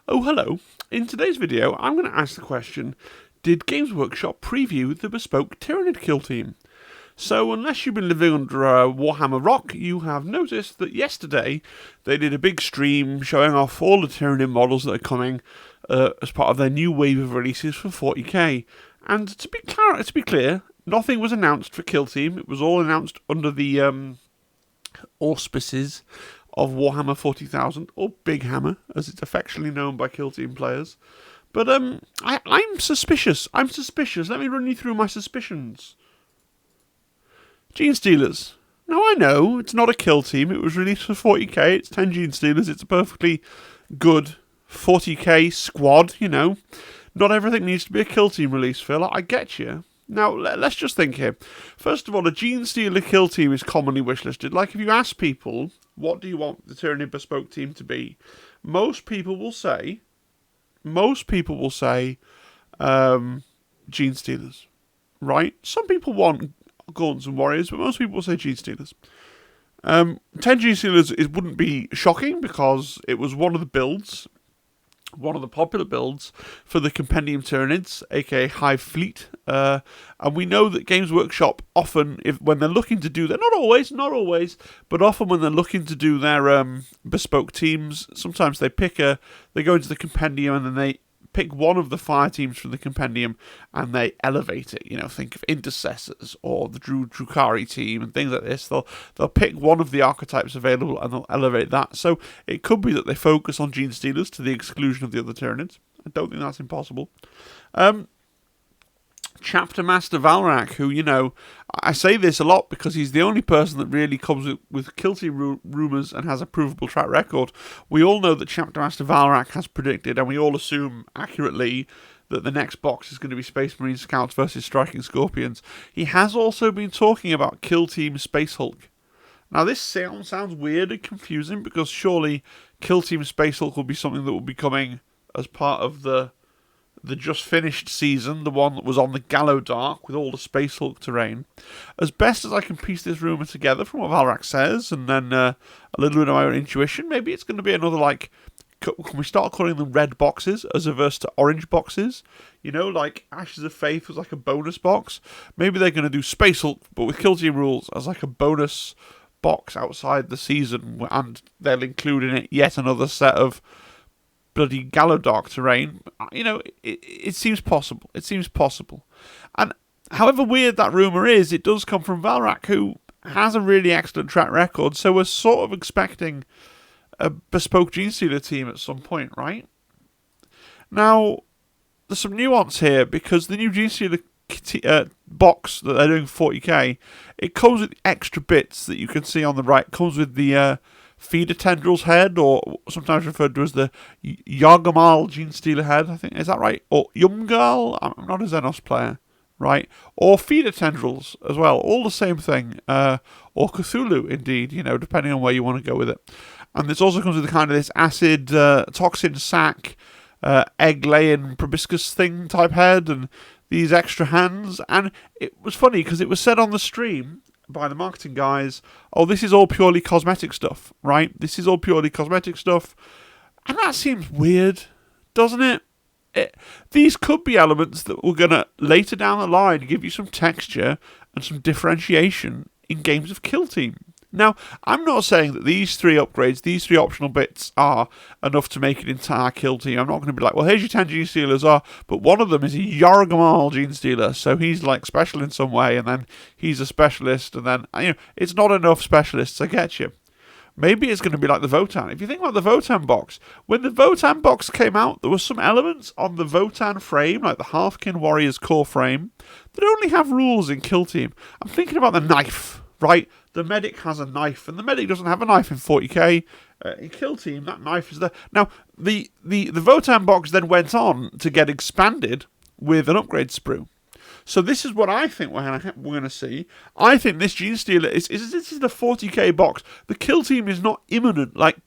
Oh, hello. In today's video, I'm going to ask the question, did Games Workshop preview the Bespoke Tyranid kill team? So, unless you've been living under a Warhammer rock, you have noticed that yesterday they did a big stream showing off all the Tyranid models that are coming as part of their new wave of releases for 40k. And to be clear, nothing was announced for Kill Team. It was all announced under the auspices of Warhammer 40,000, or Big Hammer, as it's affectionately known by Kill Team players. But I'm suspicious. Let me run you through my suspicions. Gene Stealers. Now I know it's not a Kill Team. It was released for 40k. It's 10 Gene Stealers. It's a perfectly good 40k squad, you know. Not everything needs to be a Kill Team release, Phil. I get you. Now, let's just think here. First of all, a Gene Stealer kill team is commonly wishlisted. Like, if you ask people, what do you want the Tyranid Bespoke team to be? Most people will say, Gene Stealers, right? Some people want Gaunts and Warriors, but most people will say Gene Stealers. 10 Gene Stealers wouldn't be shocking, because it was one of the popular builds for the Compendium Tyranids, aka Hive Fleet, and we know that Games Workshop often, when they're looking to do that, not always, but often when they're looking to do their bespoke teams, sometimes they go into the Compendium and then they pick one of the fire teams from the Compendium and they elevate it. You know, think of Intercessors or the Drukari team and things like this. They'll pick one of the archetypes available and they'll elevate that. So it could be that they focus on Gene Stealers to the exclusion of the other Tyranids. I don't think that's impossible. Chapter Master Valrak, who, you know, I say this a lot because he's the only person that really comes with kill team rumours and has a provable track record. We all know that Chapter Master Valrak has predicted, and we all assume accurately, that the next box is going to be Space Marine Scouts versus Striking Scorpions. He has also been talking about Kill Team Space Hulk. Now, this sounds weird and confusing, because surely Kill Team Space Hulk will be something that will be coming as part of the just finished season, the one that was on the Gallo Dark with all the Space Hulk terrain. As best as I can piece this rumour together from what Valrak says, and then a little bit of my own intuition, maybe it's going to be another, like, can we start calling them red boxes as averse to orange boxes? You know, like Ashes of Faith was like a bonus box. Maybe they're going to do Space Hulk, but with Kill Team rules, as like a bonus box outside the season, and they'll include in it yet another set of bloody Gallo Dark terrain. You know, it seems possible. And however weird that rumour is, it does come from Valrak, who has a really excellent track record, so we're sort of expecting a Bespoke Gene Stealer team at some point, right? Now, there's some nuance here, because the new Gene Stealer box that they're doing for 40k, it comes with extra bits that you can see on the right. It comes with the Feeder Tendrils head, or sometimes referred to as the Yargamal Gene Stealer head, I think. Is that right? Or Yumgal? I'm not a Xenos player, right? Or Feeder Tendrils as well. All the same thing. Or Cthulhu, indeed, you know, depending on where you want to go with it. And this also comes with kind of this acid, toxin sac, egg-laying proboscis thing type head, and these extra hands. And it was funny, because it was said on the stream by the marketing guys, oh, this is all purely cosmetic stuff, right? This is all purely cosmetic stuff. And that seems weird, doesn't it? These could be elements that we're going to, later down the line, give you some texture and some differentiation in games of Kill Team. Now, I'm not saying that these three upgrades, these three optional bits, are enough to make an entire Kill Team. I'm not going to be like, well, here's your 10 Gene Stealers, but one of them is a Yargamal Gene Stealer, so he's like special in some way, and then he's a specialist, and then, you know, it's not enough specialists, I get you. Maybe it's going to be like the Votan. If you think about the Votan box, when the Votan box came out, there were some elements on the Votan frame, like the Halfkin Warriors core frame, that only have rules in Kill Team. I'm thinking about the knife, right? The medic has a knife, and the medic doesn't have a knife in 40k. In Kill Team, that knife is there. Now, the Votan box then went on to get expanded with an upgrade sprue. So this is what I think we're going to see. I think this Gene Stealer this is the 40k box. The Kill Team is not imminent like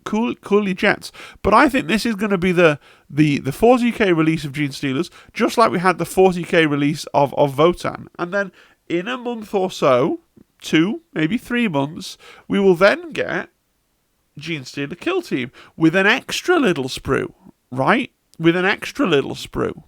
Cooley Jets, but I think this is going to be the 40k release of Gene Stealers, just like we had the 40k release of Votan, and then in a month or so, 2, maybe 3 months, we will then get Gene Stealer Kill Team with an extra little sprue. right? With an extra little sprue.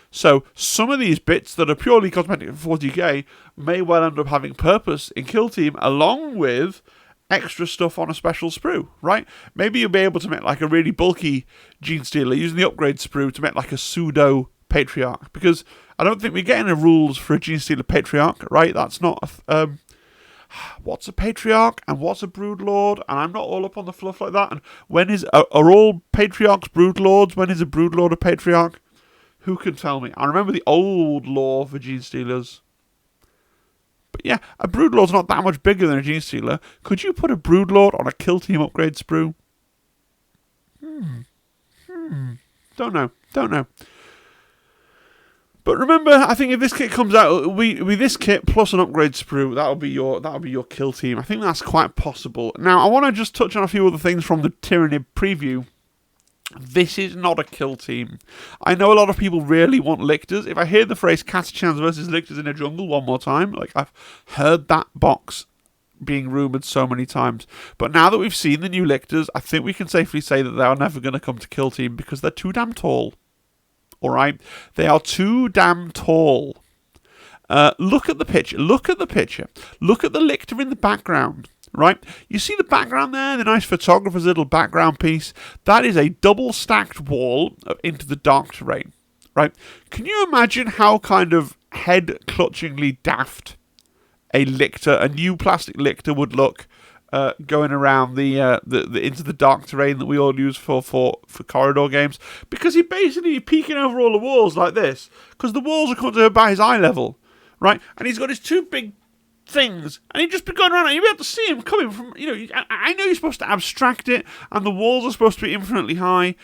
So some of these bits that are purely cosmetic for 40k may well end up having purpose in Kill Team, along with extra stuff on a special sprue, right? Maybe you'll be able to make like a really bulky Gene Stealer using the upgrade sprue to make like a pseudo Patriarch, because I don't think we're getting the rules for a Gene Stealer Patriarch, right? That's not what's a Patriarch and what's a Broodlord, and I'm not all up on the fluff like that. And when are all Patriarchs Broodlords? When is a Broodlord a Patriarch? Who can tell me? I remember the old lore for Gene Stealers. But yeah, a Broodlord's not that much bigger than a Gene Stealer. Could you put a Broodlord on a Kill Team upgrade sprue? Don't know. But remember, I think if this kit comes out, it'll be this kit plus an upgrade sprue. That'll be your Kill Team. I think that's quite possible. Now, I want to just touch on a few other things from the Tyranid preview. This is not a Kill Team. I know a lot of people really want lictors. If I hear the phrase Catachans versus lictors in a jungle one more time, like I've heard that box being rumoured so many times. But now that we've seen the new lictors, I think we can safely say that they are never going to come to Kill Team because they're too damn tall. Alright? They are too damn tall. Look at the picture. Look at the lictor in the background. Right? You see the background there? The nice photographer's little background piece? That is a double-stacked wall into the dark terrain. Right? Can you imagine how kind of head-clutchingly daft a new plastic lictor would look going around the into the dark terrain that we all use for corridor games? Because he's basically peeking over all the walls like this, because the walls are coming to about his eye level. Right? And he's got his two big things, and he'd just be going around and you'd be able to see him coming from, I know you're supposed to abstract it and the walls are supposed to be infinitely high,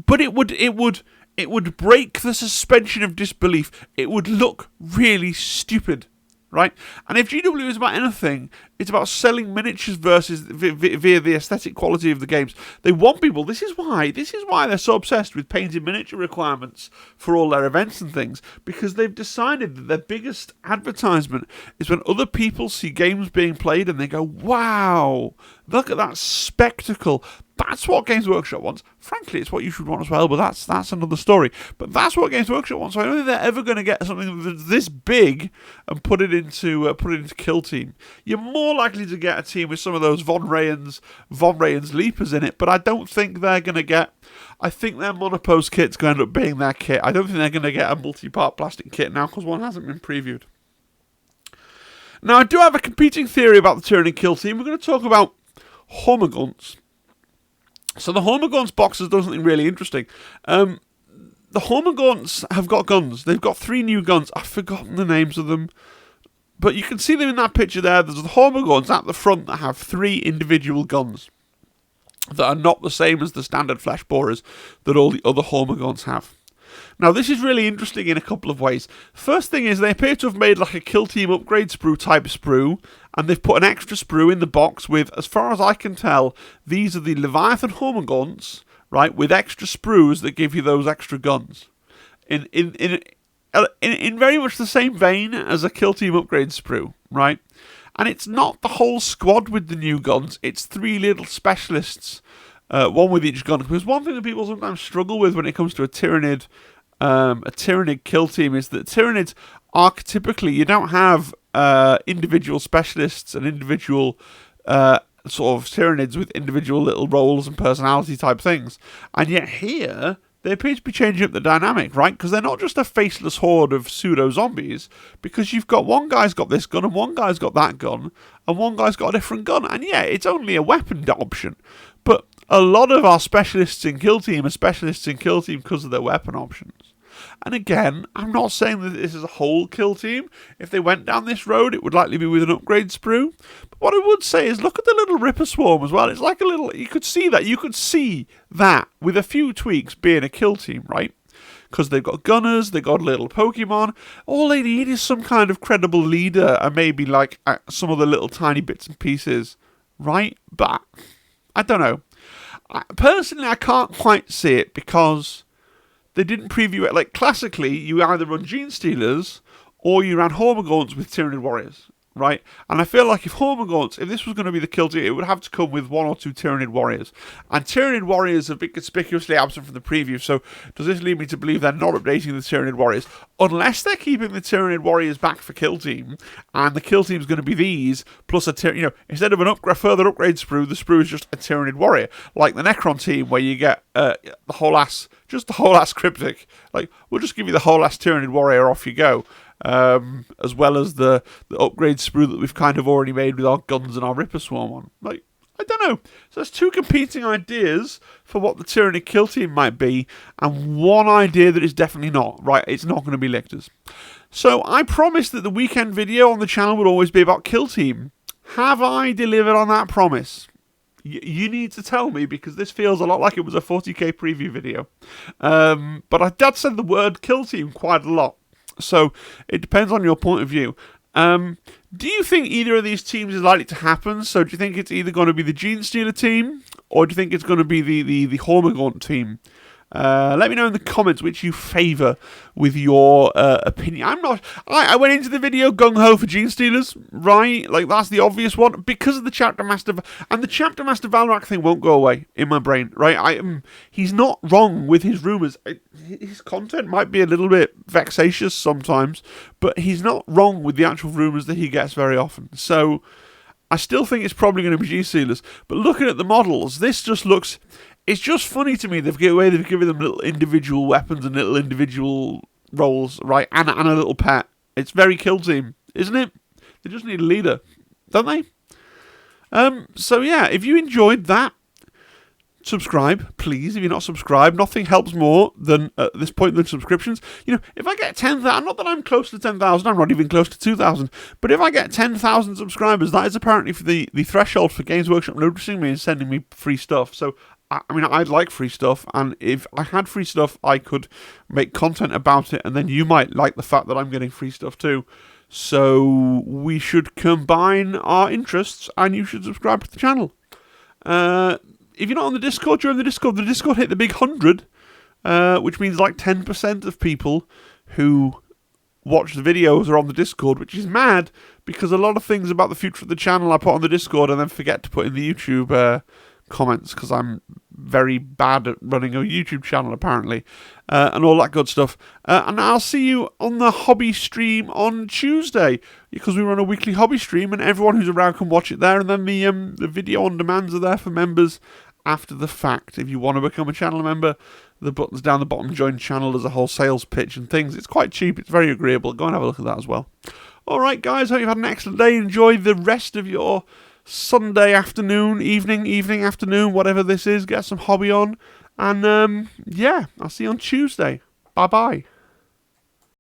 but it would break the suspension of disbelief. It would look really stupid, right? And if GW is about anything, it's about selling miniatures via the aesthetic quality of the games. They want people. This is why they're so obsessed with painted miniature requirements for all their events and things, because they've decided that their biggest advertisement is when other people see games being played and they go, wow, look at that spectacle. That's what Games Workshop wants. Frankly, it's what you should want as well, but that's another story. But that's what Games Workshop wants. So I don't think they're ever going to get something that's this big and put it into Kill Team. You're more likely to get a team with some of those Von Rayens Leapers in it, but I don't think they're going to get. I think their Monopose kit's going to end up being their kit. I don't think they're going to get a multi-part plastic kit now because one hasn't been previewed. Now, I do have a competing theory about the Tyranid Kill Team. We're going to talk about Hormergones. So the Hormergones box has done something really interesting. The Hormergones have got guns. They've got 3 new guns. I've forgotten the names of them. But you can see them in that picture there. There's the Hormergones at the front that have 3 individual guns that are not the same as the standard flesh borers that all the other Hormergones have. Now, this is really interesting in a couple of ways. First thing is they appear to have made like a Kill Team upgrade sprue type sprue, and they've put an extra sprue in the box with, as far as I can tell, these are the Leviathan Hormergones, right, with extra sprues that give you those extra guns. In very much the same vein as a Kill Team upgrade sprue, right? And it's not the whole squad with the new guns, it's 3 little specialists, one with each gun. Because one thing that people sometimes struggle with when it comes to a Tyranid Kill Team is that Tyranids archetypically, you don't have individual specialists and individual sort of Tyranids with individual little roles and personality type things. And yet here, they appear to be changing up the dynamic, right? Because they're not just a faceless horde of pseudo-zombies, because you've got one guy's got this gun, and one guy's got that gun, and one guy's got a different gun. And yeah, it's only a weapon option, but a lot of our specialists in Kill Team are specialists in Kill Team because of their weapon options. And again, I'm not saying that this is a whole Kill Team. If they went down this road, it would likely be with an upgrade sprue. But what I would say is look at the little Ripper Swarm as well. It's like a little, you could see that with a few tweaks being a Kill Team, right? Because they've got gunners, they've got little Pokemon. All they need is some kind of credible leader and maybe like some of the little tiny bits and pieces, right? But I don't know. Personally, I can't quite see it because they didn't preview it. Like, classically, you either run Gene Stealers or you ran Hormergones with Tyranid Warriors. right? And I feel like if this was going to be the kill team, it would have to come with 1 or 2 Tyranid warriors. And Tyranid warriors have been conspicuously absent from the preview, so does this lead me to believe they're not updating the Tyranid warriors? Unless they're keeping the Tyranid warriors back for kill team, and the kill team's going to be these, plus instead of a further upgrade sprue, the sprue is just a Tyranid warrior, like the Necron team, where you get the whole ass cryptic. Like, we'll just give you the whole ass Tyranid warrior, off you go. As well as the upgrade sprue that we've kind of already made with our guns and our Ripper Swarm on. Like, I don't know. So there's 2 competing ideas for what the Tyranid kill team might be, and one idea that is definitely not. Right, it's not going to be Lictors. So I promised that the weekend video on the channel would always be about kill team. Have I delivered on that promise? You need to tell me, because this feels a lot like it was a 40k preview video. But I did say the word kill team quite a lot. So it depends on your point of view. Do you think either of these teams is likely to happen? So do you think it's either going to be the Gene Stealer team, or do you think it's going to be the Hormergone team? Let me know in the comments which you favour with your opinion. I went into the video gung-ho for Gene Stealers, right? Like, that's the obvious one, because of the Chapter Master. And the Chapter Master Valrak thing won't go away in my brain, right? He's not wrong with his rumours. His content might be a little bit vexatious sometimes, but he's not wrong with the actual rumours that he gets very often. So I still think it's probably going to be Gene Stealers. But looking at the models, this just looks... It's just funny to me they've given them little individual weapons and little individual roles, right? And a little pet. It's very kill team, isn't it? They just need a leader, don't they? So yeah, if you enjoyed that, subscribe, please. If you're not subscribed, nothing helps more than at this point than subscriptions. If I get 10,000, not that I'm close to 10,000, I'm not even close to 2,000, but if I get 10,000 subscribers, that is apparently for the threshold for Games Workshop noticing me and sending me free stuff. So I'd like free stuff, and if I had free stuff, I could make content about it, and then you might like the fact that I'm getting free stuff too. So we should combine our interests, and you should subscribe to the channel. If you're not on the Discord, join the Discord. The Discord hit the big 100, which means like 10% of people who watch the videos are on the Discord, which is mad, because a lot of things about the future of the channel I put on the Discord and then forget to put in the YouTube comments, because I'm very bad at running a YouTube channel apparently, and all that good stuff. And I'll see you on the hobby stream on Tuesday, because we run a weekly hobby stream and everyone who's around can watch it there, and then the video on demands are there for members after the fact. If you want to become a channel member, the button's down the bottom, join channel. There's a whole sales pitch and things. It's quite cheap, it's very agreeable. Go and have a look at that as well. Alright guys, hope you've had an excellent day. Enjoy the rest of your Sunday afternoon, evening, afternoon, whatever this is. Get some hobby on. And yeah, I'll see you on Tuesday. Bye-bye.